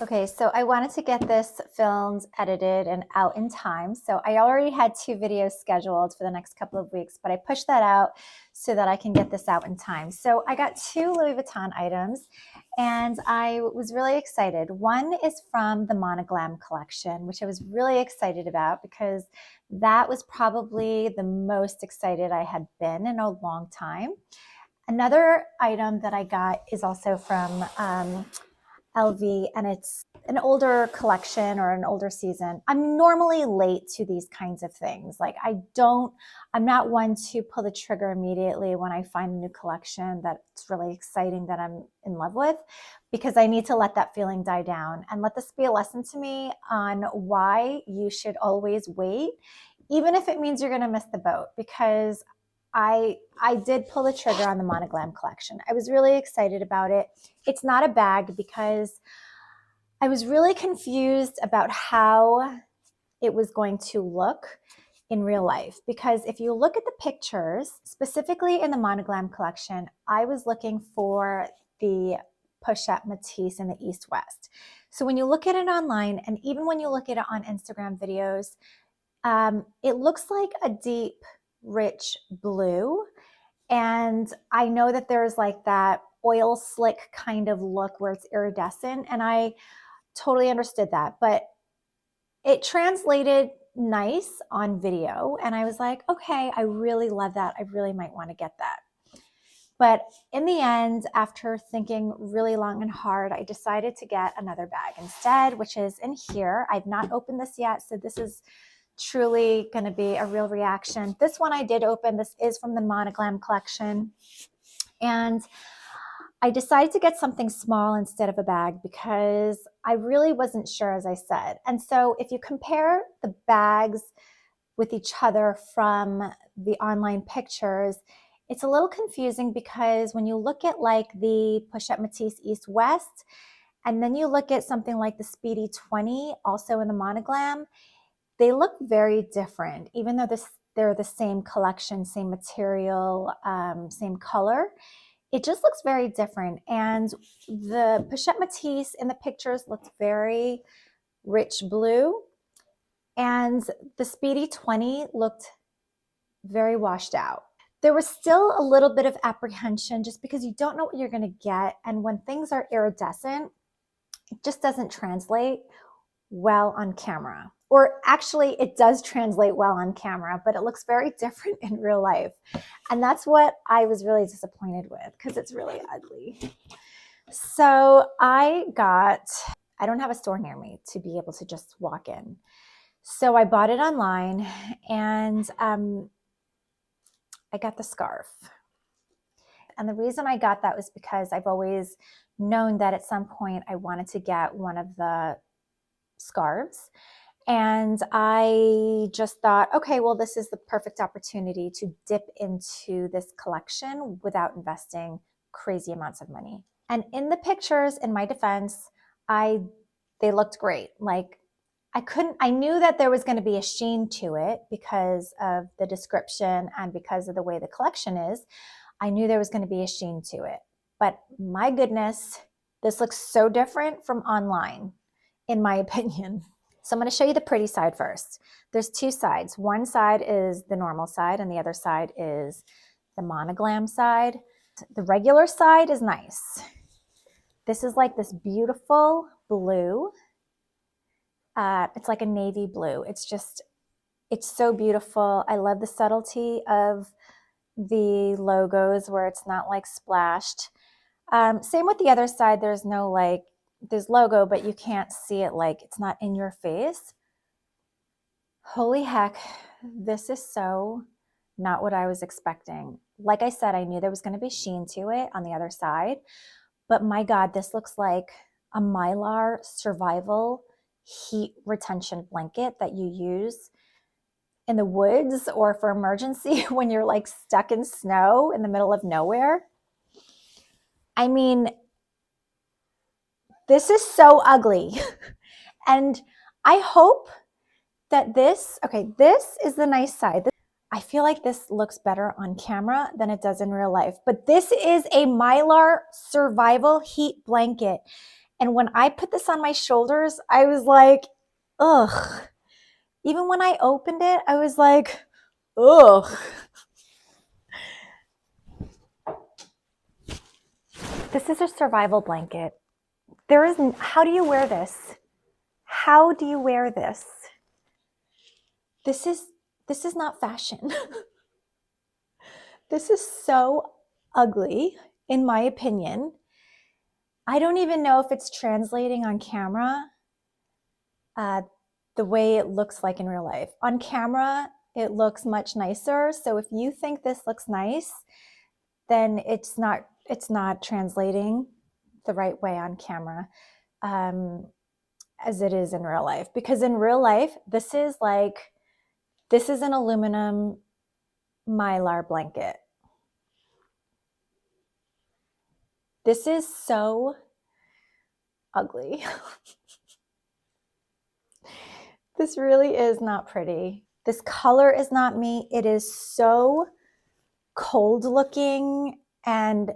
Okay, so I wanted to get this filmed, edited, and out in time. So I already had 2 videos scheduled for the next couple of weeks, but I pushed that out so that I can get this out in time. So I got 2 Louis Vuitton items, and I was really excited. One is from the Monoglam collection, which I was really excited about because that was probably the most excited I had been in a long time. Another item that I got is also from LV, and it's an older collection or an older season. I'm normally late to these kinds of things. Like I'm not one to pull the trigger immediately when I find a new collection that's really exciting that I'm in love with, because I need to let that feeling die down and let this be a lesson to me on why you should always wait, even if it means you're going to miss the boat, because I did pull the trigger on the Monoglam collection. I was really excited about it. It's not a bag because I was really confused about how it was going to look in real life. Because if you look at the pictures, specifically in the Monoglam collection, I was looking for the push-up Matisse in the East-West. So when you look at it online, and even when you look at it on Instagram videos, it looks like a deep, rich blue. And I know that there's like that oil slick kind of look where it's iridescent, and I totally understood that, but it translated nice on video, and I was like, okay, I really love that. I really might want to get that. But in the end, after thinking really long and hard, I decided to get another bag instead, which is in here. I've not opened this yet, so this is truly going to be a real reaction. This one I did open. This is from the Monoglam collection. And I decided to get something small instead of a bag because I really wasn't sure, as I said. And so if you compare the bags with each other from the online pictures, it's a little confusing because when you look at like the Push-Up Matisse East-West, and then you look at something like the Speedy 20, also in the Monoglam, they look very different, even though they're the same collection, same material, same color. It just looks very different. And the Push-Up Matisse in the pictures looked very rich blue, and the Speedy 20 looked very washed out. There was still a little bit of apprehension just because you don't know what you're going to get. And when things are iridescent, it just doesn't translate well on camera. Or actually, it does translate well on camera, but it looks very different in real life. And that's what I was really disappointed with because it's really ugly. So I don't have a store near me to be able to just walk in. So I bought it online, and I got the scarf. And the reason I got that was because I've always known that at some point I wanted to get one of the scarves. And I just thought, okay, well, this is the perfect opportunity to dip into this collection without investing crazy amounts of money. And in the pictures, in my defense, they looked great. Like I knew that there was going to be a sheen to it because of the description and because of the way the collection is. I knew there was going to be a sheen to it. But my goodness, this looks so different from online, in my opinion. So I'm going to show you the pretty side first. There's 2 sides. One side is the normal side, and the other side is the Monoglam side. The regular side is nice. This is like this beautiful blue. It's like a navy blue. It's so beautiful. I love the subtlety of the logos where it's not like splashed. Same with the other side. There's logo, but you can't see it, like it's not in your face. Holy heck, this is so not what I was expecting. Like I said, I knew there was going to be sheen to it on the other side, but my God, this looks like a Mylar survival heat retention blanket that you use in the woods or for emergency when you're like stuck in snow in the middle of nowhere. I mean, this is so ugly. And I hope that this is the nice side. I feel like this looks better on camera than it does in real life. But this is a Mylar survival heat blanket. And when I put this on my shoulders, I was like, ugh. Even when I opened it, I was like, ugh. This is a survival blanket. There is, how do you wear this? How do you wear this? This is not fashion. This is so ugly, in my opinion. I don't even know if it's translating on camera the way it looks like in real life. On camera, it looks much nicer. So if you think this looks nice, then it's not translating the right way on camera as it is in real life. Because in real life, this is an aluminum mylar blanket. This is so ugly. This really is not pretty. This color is not me. It is so cold looking, and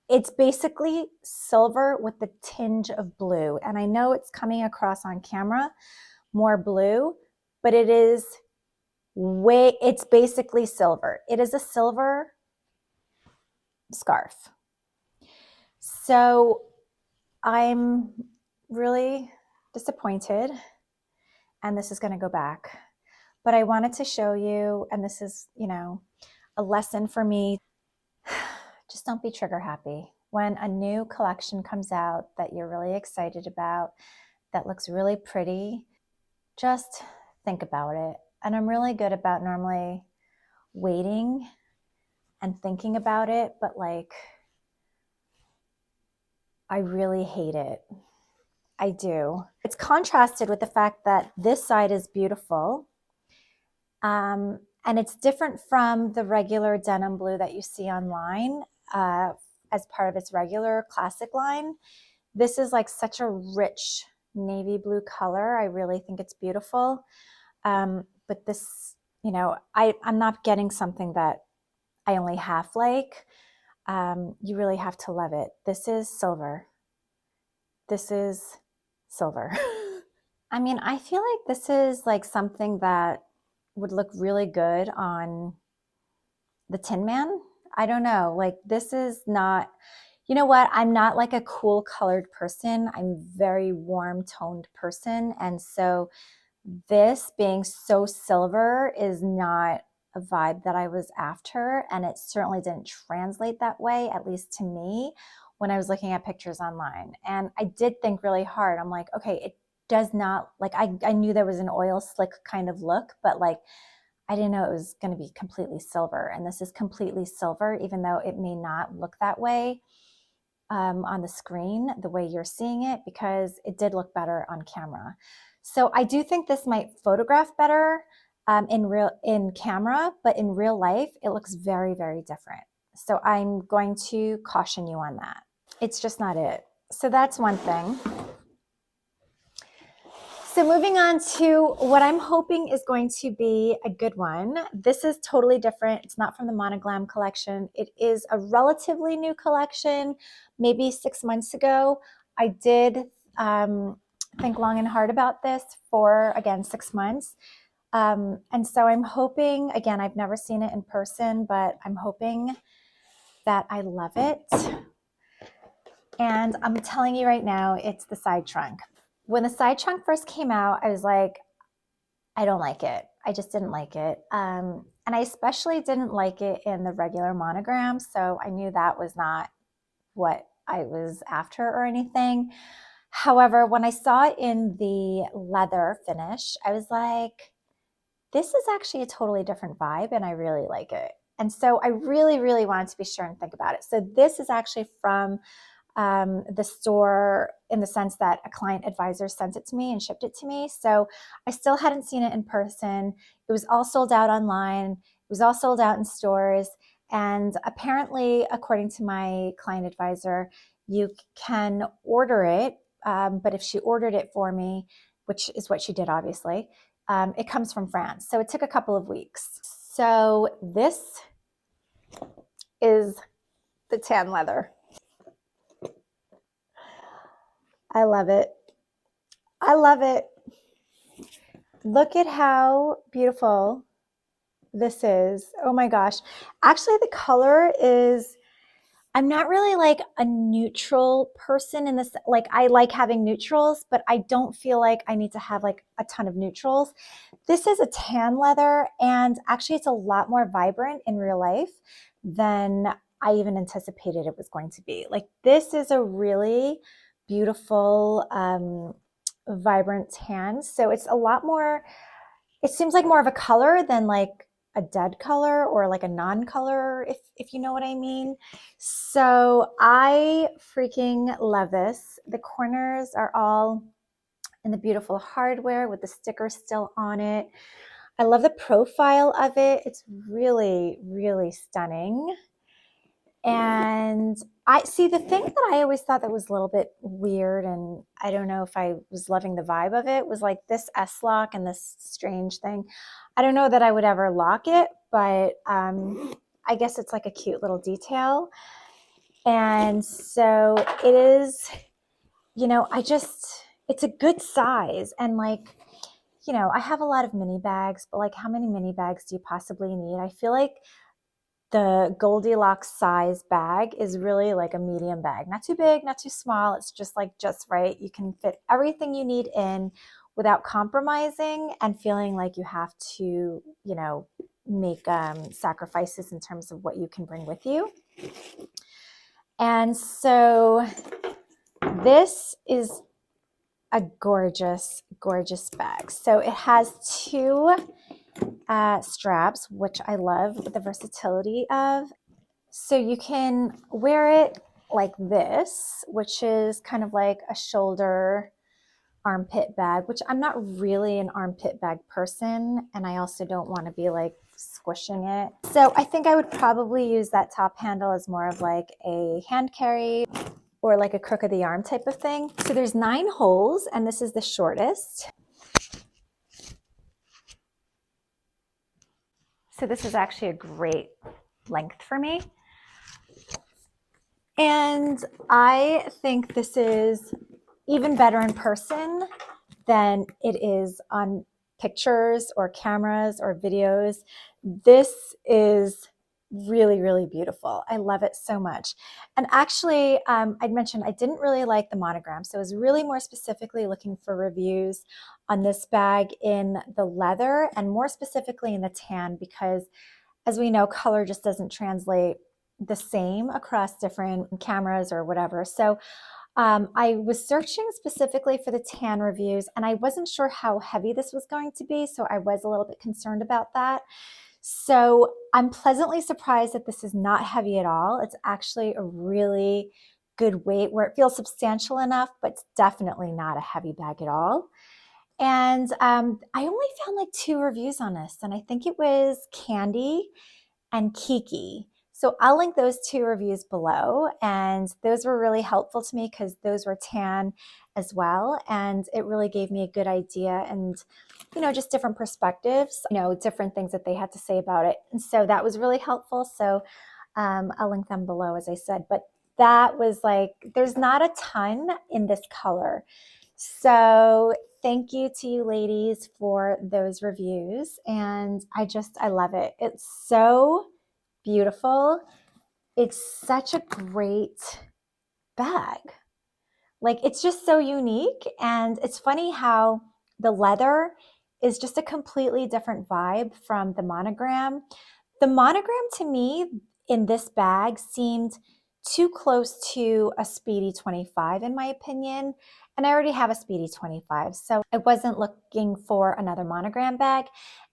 it's basically silver with the tinge of blue. And I know it's coming across on camera more blue, but it's basically silver. It is a silver scarf. So I'm really disappointed, and this is going to go back. But I wanted to show you, and this is, a lesson for me. Just don't be trigger happy. When a new collection comes out that you're really excited about, that looks really pretty, just think about it. And I'm really good about normally waiting and thinking about it, but I really hate it. I do. It's contrasted with the fact that this side is beautiful. And it's different from the regular denim blue that you see online as part of its regular classic line. This is like such a rich navy blue color. I really think it's beautiful. But this, I'm not getting something that I only half like. You really have to love it. This is silver. This is silver. I mean, I feel like this is like something that would look really good on the Tin Man. I don't know. Like, this is not, you know what? I'm not like a cool colored person. I'm a very warm toned person. And so this being so silver is not a vibe that I was after. And it certainly didn't translate that way, at least to me, when I was looking at pictures online. And I did think really hard. I'm like, okay, it does not, like, I knew there was an oil slick kind of look, but like, I didn't know it was going to be completely silver. And this is completely silver, even though it may not look that way on the screen, the way you're seeing it, because it did look better on camera. So I do think this might photograph better in camera, but in real life, it looks very, very different. So I'm going to caution you on that. It's just not it. So that's one thing. So moving on to what I'm hoping is going to be a good one. This is totally different. It's not from the Monoglam collection. It is a relatively new collection, maybe 6 months ago. I did think long and hard about this for, again, 6 months. And so I'm hoping, again, I've never seen it in person, but I'm hoping that I love it. And I'm telling you right now, it's the side trunk. When the side trunk first came out, I was like, I don't like it. I just didn't like it. And I especially didn't like it in the regular monogram. So I knew that was not what I was after or anything. However, when I saw it in the leather finish, I was like, this is actually a totally different vibe and I really like it. And so I really, really wanted to be sure and think about it. So this is actually from the store, in the sense that a client advisor sent it to me and shipped it to me. So I still hadn't seen it in person. It was all sold out online. It was all sold out in stores. And apparently, according to my client advisor, you can order it. But if she ordered it for me, which is what she did, obviously, it comes from France. So it took a couple of weeks. So this is the tan leather. I love it. I love it. Look at how beautiful this is. Oh my gosh. Actually, the color is, I'm not really like a neutral person in this. Like, I like having neutrals, but I don't feel like I need to have like a ton of neutrals. This is a tan leather, and actually it's a lot more vibrant in real life than I even anticipated it was going to be. Like, this is a really beautiful, vibrant tan. So it's a lot more, it seems like more of a color than like a dead color or like a non-color, if you know what I mean. So I freaking love this. The corners are all in the beautiful hardware with the sticker still on it. I love the profile of it. It's really, really stunning. And I see, the thing that I always thought that was a little bit weird, and I don't know if I was loving the vibe of it, was like this S-lock and this strange thing. I don't know that I would ever lock it, but I guess it's like a cute little detail. And so it is, you know, it's a good size. And like, you know, I have a lot of mini bags, but like, how many mini bags do you possibly need? I feel like the Goldilocks size bag is really like a medium bag. Not too big, not too small. It's just like just right. You can fit everything you need in without compromising and feeling like you have to, you know, make sacrifices in terms of what you can bring with you. And so this is a gorgeous, gorgeous bag. So it has two straps, which I love the versatility of. So you can wear it like this, which is kind of like a shoulder armpit bag, which I'm not really an armpit bag person. And I also don't want to be like squishing it. So I think I would probably use that top handle as more of like a hand carry or like a crook of the arm type of thing. So there's 9 holes, and this is the shortest. So this is actually a great length for me. And I think this is even better in person than it is on pictures or cameras or videos. This is really, really beautiful. I love it so much. And actually, I'd mentioned I didn't really like the monogram. So I was really more specifically looking for reviews on this bag in the leather and more specifically in the tan, because as we know, color just doesn't translate the same across different cameras or whatever. So I was searching specifically for the tan reviews, and I wasn't sure how heavy this was going to be, so I was a little bit concerned about that. So I'm pleasantly surprised that this is not heavy at all. It's actually a really good weight where it feels substantial enough, but it's definitely not a heavy bag at all. And I only found like 2 reviews on this, and I think it was Candy and Kiki. So I'll link those 2 reviews below, and those were really helpful to me because those were tan as well, and it really gave me a good idea and, you know, just different perspectives, you know, different things that they had to say about it. And so that was really helpful. So I'll link them below, as I said, but that was like, there's not a ton in this color. So thank you to you ladies for those reviews. And I love it. It's so beautiful. It's such a great bag. Like, it's just so unique. And it's funny how the leather is just a completely different vibe from the monogram. The monogram to me in this bag seemed too close to a Speedy 25 in my opinion. And I already have a Speedy 25, so I wasn't looking for another monogram bag.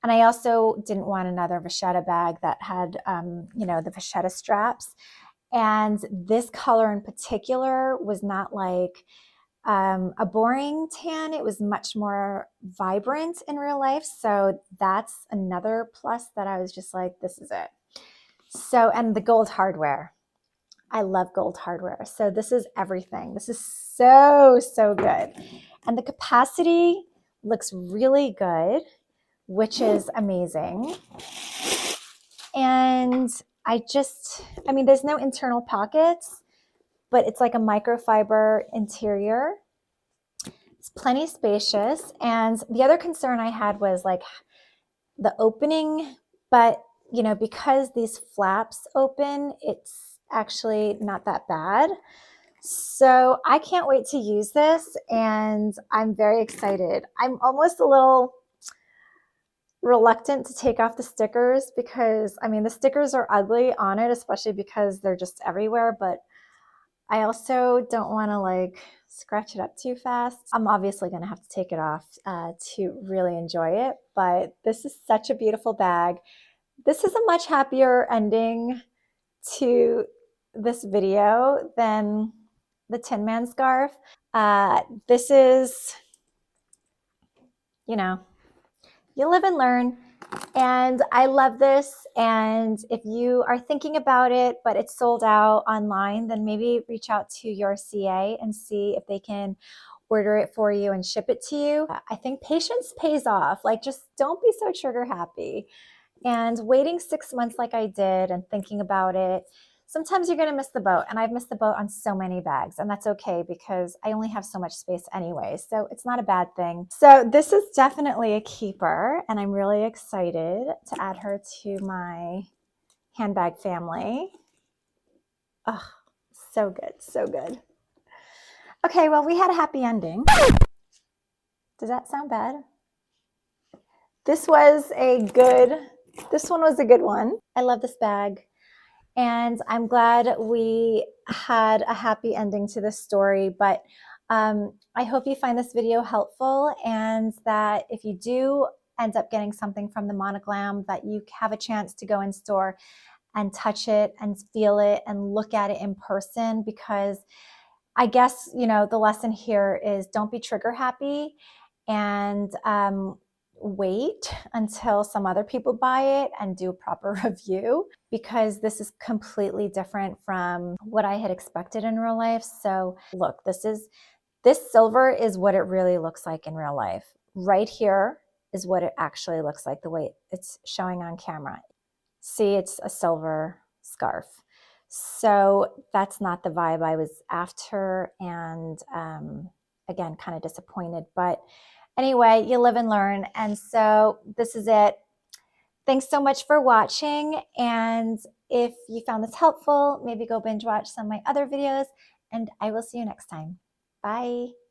And I also didn't want another vachetta bag that had, you know, the vachetta straps. And this color in particular was not like a boring tan. It was much more vibrant in real life. So that's another plus that I was just like, this is it. So, and the gold hardware. I love gold hardware. So this is everything. This is so, so good. And the capacity looks really good, which is amazing. And I mean, there's no internal pockets, but it's like a microfiber interior. It's plenty spacious. And the other concern I had was like the opening, but you know, because these flaps open, it's actually not that bad. So I can't wait to use this, and I'm very excited. I'm almost a little reluctant to take off the stickers because, I mean, the stickers are ugly on it, especially because they're just everywhere, but I also don't want to like scratch it up too fast. I'm obviously going to have to take it off to really enjoy it, but this is such a beautiful bag. This is a much happier ending to this video than the Tin Man scarf. This is, you know, you live and learn. And I love this. And if you are thinking about it, but it's sold out online, then maybe reach out to your CA and see if they can order it for you and ship it to you. I think patience pays off. Like, just don't be so trigger happy. And waiting 6 months like I did and thinking about it, sometimes you're going to miss the boat. And I've missed the boat on so many bags, and that's okay because I only have so much space anyway. So it's not a bad thing. So this is definitely a keeper, and I'm really excited to add her to my handbag family. Oh, so good. So good. Okay, well, we had a happy ending. Does that sound bad? This one was a good one. I love this bag. And I'm glad we had a happy ending to this story. But I hope you find this video helpful, and that if you do end up getting something from the Monoglam, that you have a chance to go in store and touch it and feel it and look at it in person. Because I guess, you know, the lesson here is don't be trigger happy, and wait until some other people buy it and do a proper review, because this is completely different from what I had expected in real life. So look, this silver is what it really looks like in real life. Right here is what it actually looks like, the way it's showing on camera. See, it's a silver scarf. So that's not the vibe I was after, and again, kind of disappointed. But anyway, you live and learn. And so this is it. Thanks so much for watching. And if you found this helpful, maybe go binge watch some of my other videos, and I will see you next time. Bye.